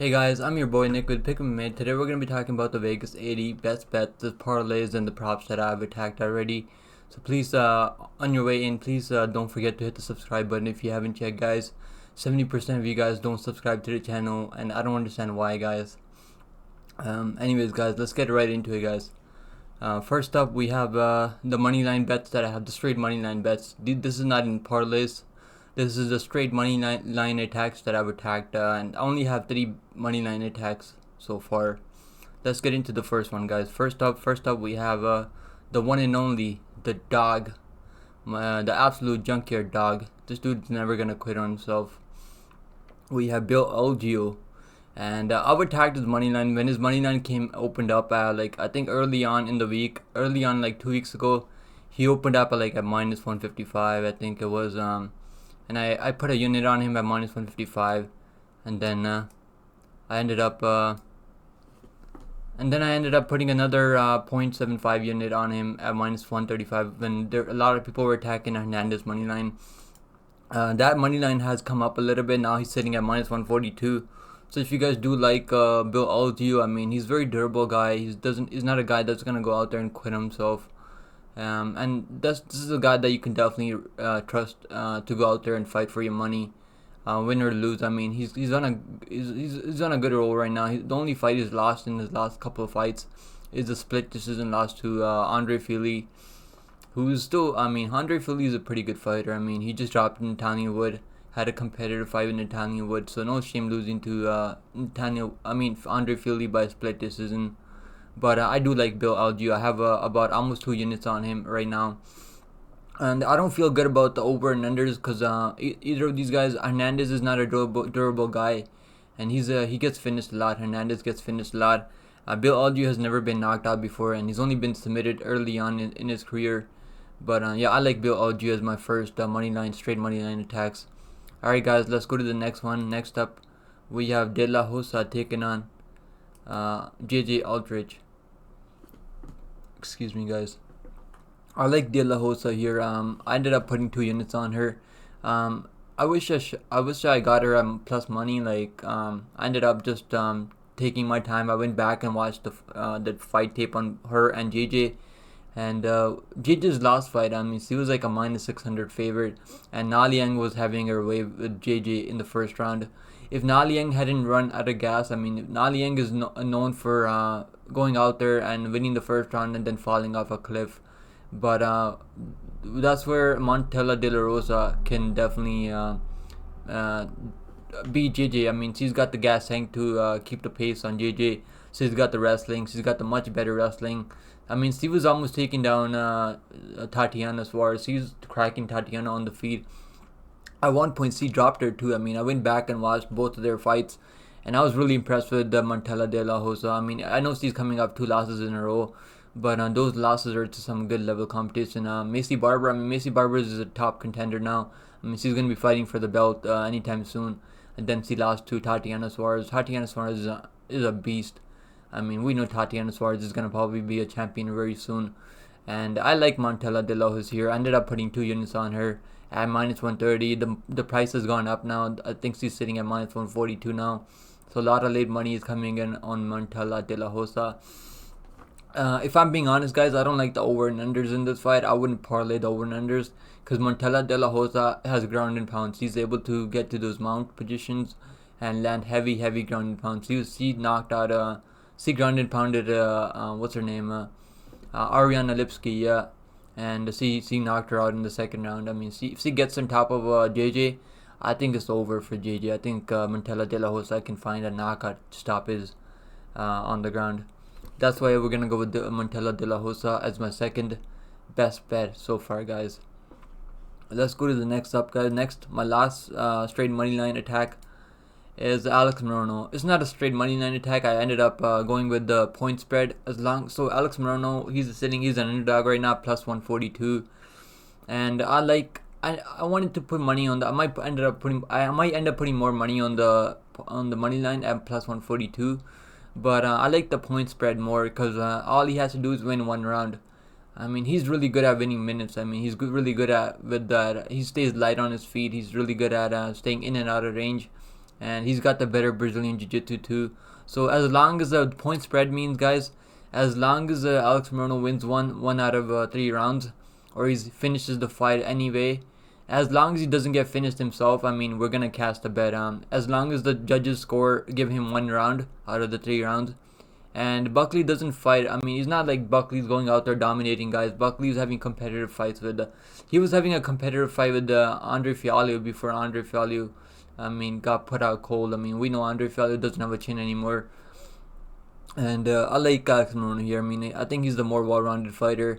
Hey guys, I'm your boy Nick with Pick 'em Mid. Today we're going to be talking about the Vegas 80 best bets, the parlays, and the props that I've attacked already. So please, on your way in, please don't forget to hit the subscribe button if you haven't yet, guys. 70% of you guys don't subscribe to the channel, and I don't understand why, guys. Anyways, guys, let's get right into it, guys. First up, we have the money line bets that I have, the straight money line bets. This is not in parlays. This is the straight money line attacks that I've attacked, and I only have 3 money line attacks so far. Let's get into the first one, guys. First up, we have the one and only, the dog, the absolute junkyard dog. This dude's never gonna quit on himself. We have Bill Algeo, and I've attacked his money line when his money line opened up like I think early on in the week, like 2 weeks ago. He opened up at minus 155, I think it was and I put a unit on him at minus 155, and then I ended up putting another 0.75 unit on him at minus 135 when a lot of people were attacking Hernandez money line. That money line has come up a little bit. Now he's sitting at minus 142. So if you guys do like Bill Algeo, I mean, he's a very durable guy. He's not a guy that's gonna go out there and quit himself. And this is a guy that you can definitely trust to go out there and fight for your money, win or lose. I mean, he's on a good roll right now. The only fight he's lost in his last couple of fights is a split decision loss to Andre Fili, who's still. I mean, Andre Fili is a pretty good fighter. I mean, he just dropped Nathaniel Wood, had a competitive fight with Nathaniel Wood, so no shame losing to Andre Fili by split decision. But I do like Bill Algeo. I have about almost 2 units on him right now. And I don't feel good about the over and unders because either of these guys, Hernandez is not a durable guy. And he gets finished a lot. Hernandez gets finished a lot. Bill Algeo has never been knocked out before, and he's only been submitted early on in his career. But yeah, I like Bill Algeo as my first straight money line attacks. Alright guys, let's go to the next one. Next up, we have De La Rosa taking on JJ Aldridge. Excuse me, guys. I like De La Rosa here. I ended up putting 2 units on her. I wish I got her plus money. I ended up just taking my time. I went back and watched the fight tape on her and JJ. And JJ's last fight, I mean, she was like a minus 600 favorite, and Na Liang was having her way with JJ in the first round. If Na Liang hadn't run out of gas, I mean, Na Liang is known for going out there and winning the first round and then falling off a cliff. But that's where Montella De La Rosa can definitely beat JJ. I mean, she's got the gas tank to keep the pace on JJ. She's got the wrestling. She's got the much better wrestling. I mean, she was almost taking down Tatiana Suarez. She was cracking Tatiana on the feet. At one point, she dropped her too. I mean, I went back and watched both of their fights, and I was really impressed with Montella De La Rosa. I mean, I know she's coming up 2 losses in a row, but those losses are to some good level competition. Macy Barber, Macy Barber is a top contender now. I mean, she's going to be fighting for the belt anytime soon. And then she lost to Tatiana Suarez. Tatiana Suarez is a beast. I mean, we know Tatiana Suarez is going to probably be a champion very soon. And I like Montella De La Rosa here. I ended up putting 2 units on her at minus 130. The price has gone up now. I think she's sitting at minus 142 now. So a lot of late money is coming in on Montella De La Rosa. If I'm being honest, guys, I don't like the over and unders in this fight. I wouldn't parlay the over and unders because Montella De La Rosa has ground and pound. She's able to get to those mount positions and land heavy ground and pound. She knocked out she ground and pounded what's her name, Ariana Lipsky, yeah, and she knocked her out in the second round. I mean, if she gets on top of JJ, I think it's over for JJ. I think Montella De La Rosa can find a knockout to stop his on the ground. That's why we're gonna go with Montella De La Rosa as my second best bet so far, guys. Let's go to the next up, guys. Next, my last straight money line attack is Alex Morono. It's not a straight money line attack. I ended up going with the point spread so Alex Morono, he's an underdog right now, plus 142, and I wanted to put money on the. I might end up putting more money on the money line at plus 142, but I like the point spread more because all he has to do is win 1 round. I mean, he's really good at winning minutes. I mean, really good at with that. He stays light on his feet. He's really good at staying in and out of range. and he's got the better Brazilian Jiu-Jitsu too. So as long as the point spread means, guys, as long as Alex Morono wins one out of 3 rounds, or he finishes the fight anyway, as long as he doesn't get finished himself, I mean, we're gonna cast a bet. As long as the judges give him 1 round out of the 3 rounds, and Buckley doesn't fight. I mean, he's not like Buckley's going out there dominating guys. Buckley's having competitive fights with. He was having a competitive fight with Andre Fialho before Andre Fialho, I mean, got put out cold. I mean, we know Andre Fialho doesn't have a chin anymore. And I like Alex Morono here. I mean, I think he's the more well-rounded fighter,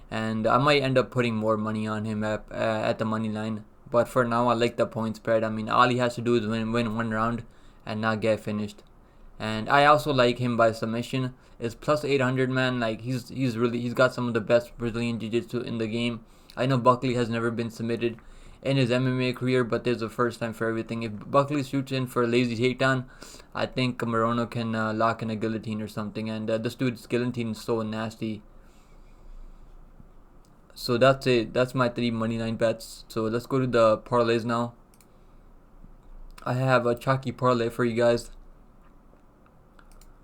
and I might end up putting more money on him at the money line. But for now, I like the point spread. I mean, all he has to do is win 1 round and not get finished. And I also like him by submission. It's plus 800, man. Like he's got some of the best Brazilian Jiu-Jitsu in the game. I know Buckley has never been submitted in his MMA career, but there's a first time for everything. If Buckley shoots in for a lazy takedown, I think Morono can lock in a guillotine or something. And this dude's guillotine is so nasty. So that's it. That's my 3 moneyline bets. So let's go to the parlays now. I have a chalky parlay for you guys.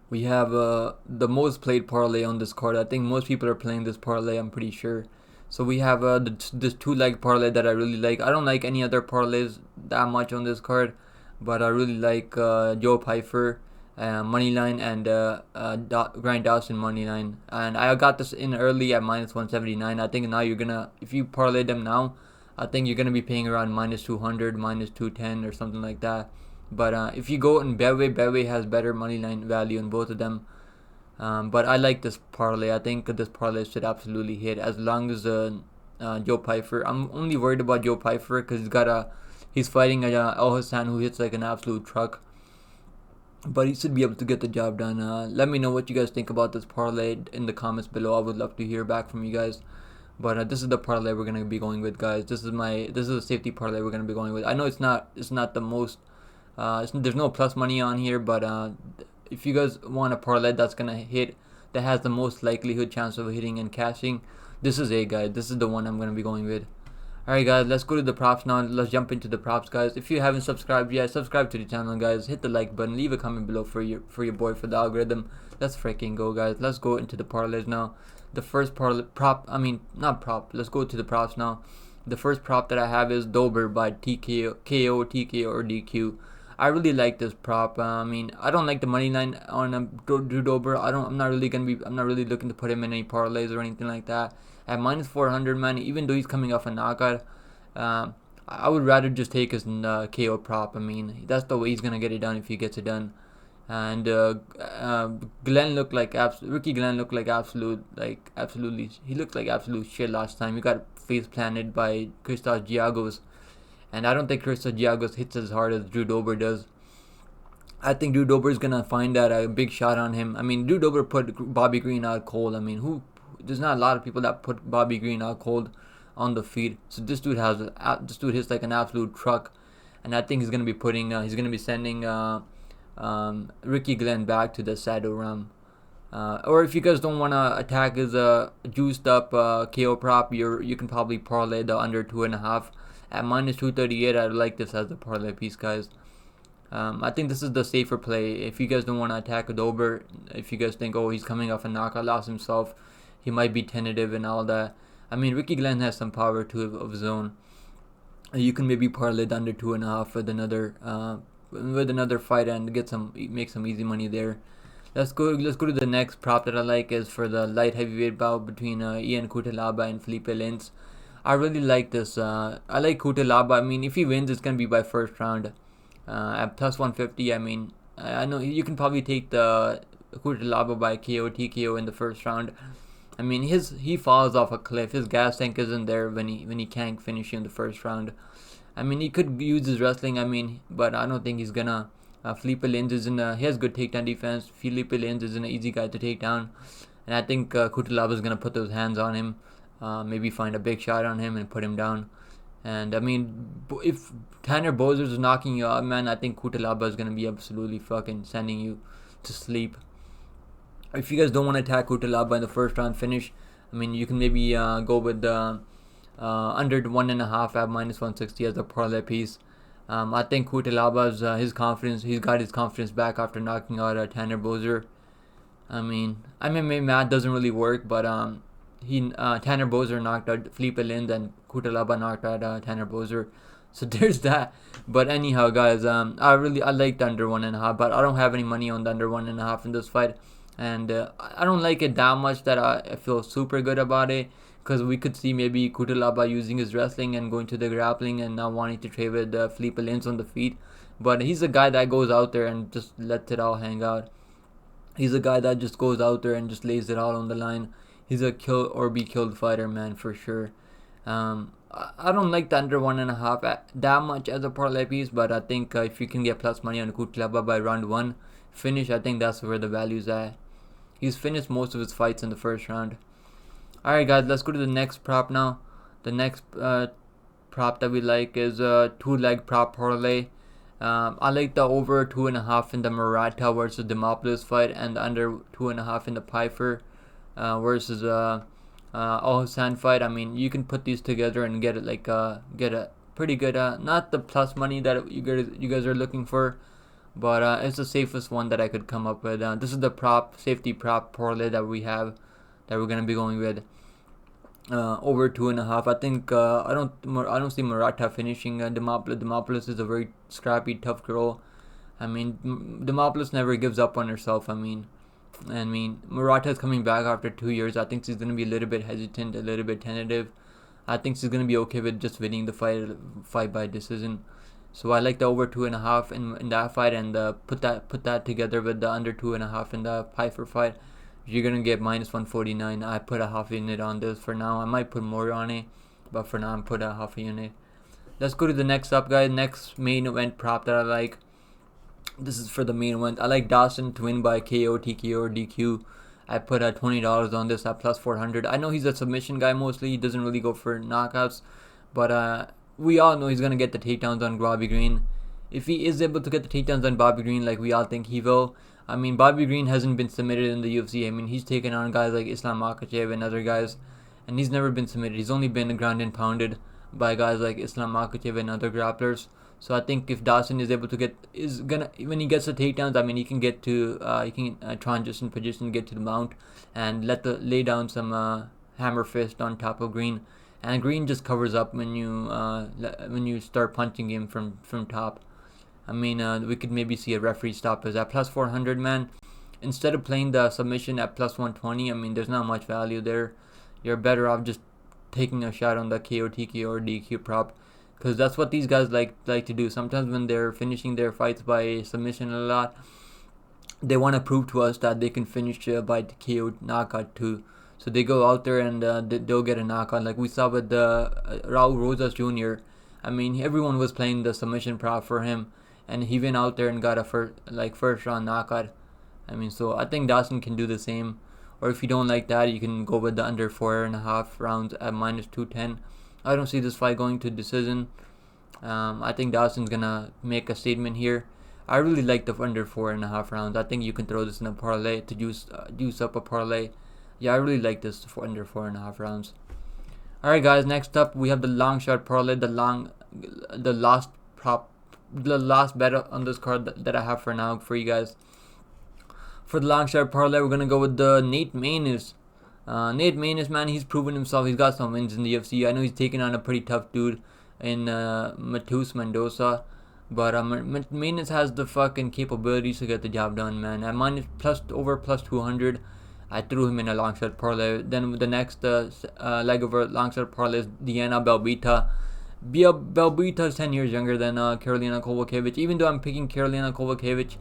We have the most played parlay on this card. I think most people are playing this parlay, I'm pretty sure. So we have this 2-leg parlay that I really like. I don't like any other parlays that much on this card, but I really like Joe Pyfer moneyline and Grant Dawson moneyline. And I got this in early at minus 179. I think now if you parlay them now, I think you're gonna be paying around minus 200, minus 210 or something like that. But if you go in Betway has better moneyline value in both of them. But I like this parlay. I think this parlay should absolutely hit as long as Joe Pyfer. I'm only worried about Joe Pyfer because he's fighting El Hassan, who hits like an absolute truck. But he should be able to get the job done. Let me know what you guys think about this parlay in the comments below. I would love to hear back from you guys. But this is the parlay we're gonna be going with, guys. This is a safety parlay we're gonna be going with. I know it's not the most. There's no plus money on here, but if you guys want a parlay that's gonna hit, that has the most likelihood chance of hitting and cashing, this is it, guys. This is the one I'm gonna be going with. Alright, guys, let's go to the props now. Let's jump into the props, guys. If you haven't subscribed yet, subscribe to the channel, guys. Hit the like button, leave a comment below for your boy, for the algorithm. Let's freaking go, guys. Let's go into the parlays now. The first let's go to the props now. The first prop that I have is Dober by TKO, TKO, or DQ. I really like this prop. I mean, I don't like the money line on Drew Dober. I'm not really looking to put him in any parlays or anything like that. At minus 400, man, even though he's coming off a knockout, I would rather just take his KO prop. I mean, that's the way he's gonna get it done if he gets it done. And Ricky Glenn looked like absolutely. He looked like absolute shit last time. He got face planted by Christos Giagos. And I don't think Christos Giagos hits as hard as Drew Dober does. I think Drew Dober is gonna find that a big shot on him. I mean, Drew Dober put Bobby Green out cold. I mean, there's not a lot of people that put Bobby Green out cold on the feet. So this dude hits like an absolute truck, and I think he's gonna be sending Ricky Glenn back to the saddle realm. Or if you guys don't want to attack his juiced up KO prop, you can probably parlay the under 2.5 at minus 238. I like this as a parlay piece, guys. I think this is the safer play. If you guys don't want to attack a Dober, if you guys think, oh, he's coming off a knockout loss himself, he might be tentative and all that. I mean, Ricky Glenn has some power of his own. You can maybe parlay the under 2.5 with another fight and make some easy money there. Let's go to the next prop that I like is for the light heavyweight bout between Ian Cutelaba and Felipe Lins. I really like this. I like Cutelaba. I mean, if he wins, it's gonna be by first round. At plus 150. I mean, I know you can probably take the Cutelaba by KO TKO in the first round. I mean, he falls off a cliff. His gas tank isn't there when he can't finish you in the first round. I mean, he could use his wrestling. I mean, but I don't think he's gonna. Felipe Lins he has good takedown defense. Felipe Lins is an easy guy to take down, and I think Cutelaba is gonna put those hands on him. Maybe find a big shot on him and put him down. And I mean, if Tanner Bozers is knocking you out, man, I think Cutelaba is gonna be absolutely fucking sending you to sleep. If you guys don't want to attack Cutelaba in the first round finish, I mean, you can maybe go with the under 1.5 at minus 160 as a parlay piece. I think Kutalaba's his confidence. He's got his confidence back after knocking out Tanner Boser. I mean, MMA math doesn't really work, but Tanner Boser knocked out Felipe Lins and Kutalaba knocked out Tanner Boser. So there's that. But anyhow, guys, I like the under 1.5, but I don't have any money on the under 1.5 in this fight, and I don't like it that much that I feel super good about it. Because we could see maybe Kutalaba using his wrestling and going to the grappling and not wanting to trade with Felipe Lins on the feet. But he's a guy that goes out there and just lets it all hang out. He's a guy that just goes out there and just lays it all on the line. He's a kill or be killed fighter, man, for sure. I don't like the under 1.5 that much as a parlay piece, but I think if you can get plus money on Kutalaba by round 1 finish, I think that's where the value's at. He's finished most of his fights in the first round. Alright guys, let's go to the next prop now. The next prop that we like is 2-leg prop parlay. I like the over 2.5 in the Murata versus Demopoulos fight, and the under 2.5 in the Pfeiffer versus Al Hassan fight. I mean, you can put these together and get it get a pretty good not the plus money that you guys are looking for, but it's the safest one that I could come up with. This is the safety prop parlay that we're gonna be going with. Over 2.5. I think I don't see Murata finishing Demopoulos. Demopoulos is a very scrappy, tough girl. I mean, Demopoulos never gives up on herself. I mean, Murata is coming back after 2 years. I think she's gonna be a little bit hesitant, a little bit tentative. I think she's gonna be okay with just winning the fight by decision. So I like the over 2.5 in that fight, and put that together with the under 2.5 in the Pfeiffer fight. You're gonna get minus 149. I put a half unit on this for now. I might put more on it, but for now I'm put a half a unit. Let's go to the next up, guys. Next main event prop that I like. This is for the main event. I like Dawson to win by KO, TKO, or DQ. I put $20 on this at plus 400. I know he's a submission guy mostly. He doesn't really go for knockouts, but we all know he's gonna get the takedowns on Bobby Green. If he is able to get the takedowns on Bobby Green like we all think he will, I mean, Bobby Green hasn't been submitted in the UFC. I mean, he's taken on guys like Islam Makhachev and other guys, and he's never been submitted. He's only been ground and pounded by guys like Islam Makhachev and other grapplers. So I think if Dawson is able to when he gets the takedowns, I mean, he can get to he can transition position, get to the mount, and lay down some hammer fist on top of Green, and Green just covers up when you start punching him from top. I mean, we could maybe see a referee stop us at plus 400, man. Instead of playing the submission at plus 120, I mean, there's not much value there. You're better off just taking a shot on the KO, TKO, or DQ prop, because that's what these guys like to do. Sometimes when they're finishing their fights by submission a lot, they want to prove to us that they can finish by the KO knockout too. So they go out there and they'll get a knockout, like we saw with Raul Rosas Jr. I mean, everyone was playing the submission prop for him, and he went out there and got a first round knockout. I mean, so I think Dawson can do the same. Or if you don't like that, you can go with the under 4.5 rounds at minus 210. I don't see this fight going to decision. I think Dawson's gonna make a statement here. I really like the under 4.5 rounds. I think you can throw this in a parlay to juice up a parlay. Yeah, I really like this for under 4.5 rounds. Alright guys, next up we have the Longshot Parlay, the last bet on this card that I have for now for you guys. For the Longshot Parlay, we're gonna go with the Nate Maness. Nate Maness, man, he's proven himself. He's got some wins in the UFC. I know he's taking on a pretty tough dude in Matheus Mendoza, but Maness has the fucking capabilities to get the job done, man. At over plus 200, I threw him in a Longshot Parlay. Then the next leg of our Longshot Parlay is Diana Belbita. Belbita is 10 years younger than Karolina Kowalkiewicz. Even though I'm picking Karolina Kowalkiewicz,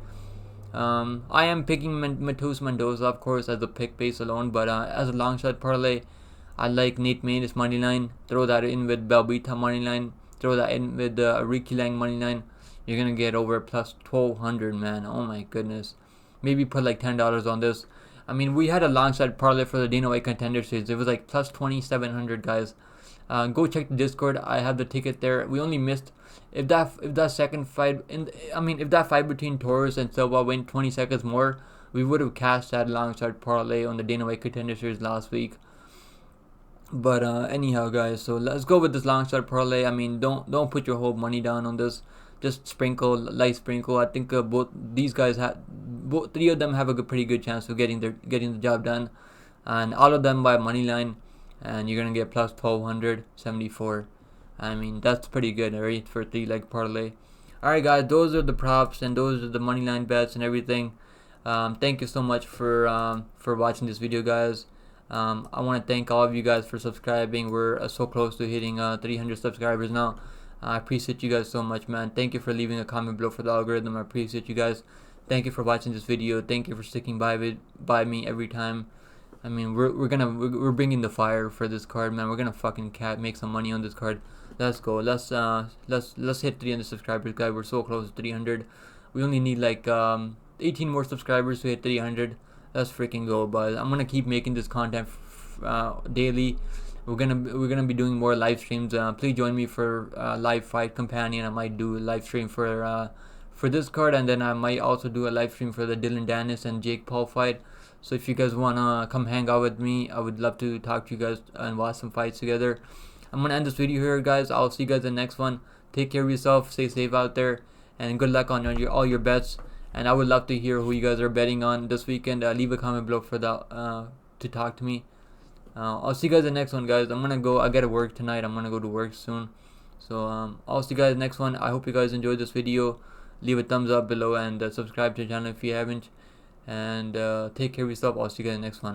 I am picking Matheus Mendoza, of course, as a pick base alone. But as a long shot parlay, I like Nate Maness moneyline. Throw that in with Belbita moneyline. Throw that in with Ricky Lang moneyline. You're gonna get over plus 1200, man. Oh my goodness. Maybe put like $10 on this. I mean, we had a long shot parlay for the Dana White Contender Series. It was like plus 2700, guys. Go check the Discord. I have the ticket there. We only missed if that second fight if that fight between Torres and Silva went 20 seconds more, we would have cashed that long shot parlay on the Dana White Contender Series last week. But anyhow, guys, so let's go with this long shot parlay. I mean, don't put your whole money down on this. just sprinkle, light sprinkle. I think both these guys both three of them have a pretty good chance of getting the job done, and all of them by money line, and you're gonna get plus 1274. I mean, that's pretty good, right, for 3-leg parlay. Alright guys, those are the props and those are the money line bets and everything. Thank you so much for watching this video, guys. I want to thank all of you guys for subscribing. We're so close to hitting 300 subscribers now. I appreciate you guys so much, man. Thank you for leaving a comment below for the algorithm. I appreciate you guys. Thank you for watching this video. Thank you for sticking by me every time. I mean, we're bringing the fire for this card, man. We're gonna fucking make some money on this card. Let's go. Let's hit 300 subscribers, guys. We're so close to 300. We only need like 18 more subscribers to hit 300. Let's freaking go, but I'm gonna keep making this content daily. We're gonna be doing more live streams. Please join me for live fight companion. I might do a live stream for this card, and then I might also do a live stream for the Dylan Dennis and Jake Paul fight. So if you guys wanna come hang out with me, I would love to talk to you guys and watch some fights together. I'm gonna end this video here, guys. I'll see you guys in the next one. Take care of yourself, stay safe out there, and good luck on all your bets. And I would love to hear who you guys are betting on this weekend. Leave a comment below for that to talk to me. I'll see you guys in the next one, guys. I'm gonna go. I gotta work tonight. I'm gonna go to work soon. So I'll see you guys next one. I hope you guys enjoyed this video. Leave a thumbs up below and subscribe to the channel if you haven't. And take care of yourself. I'll see you guys in the next one.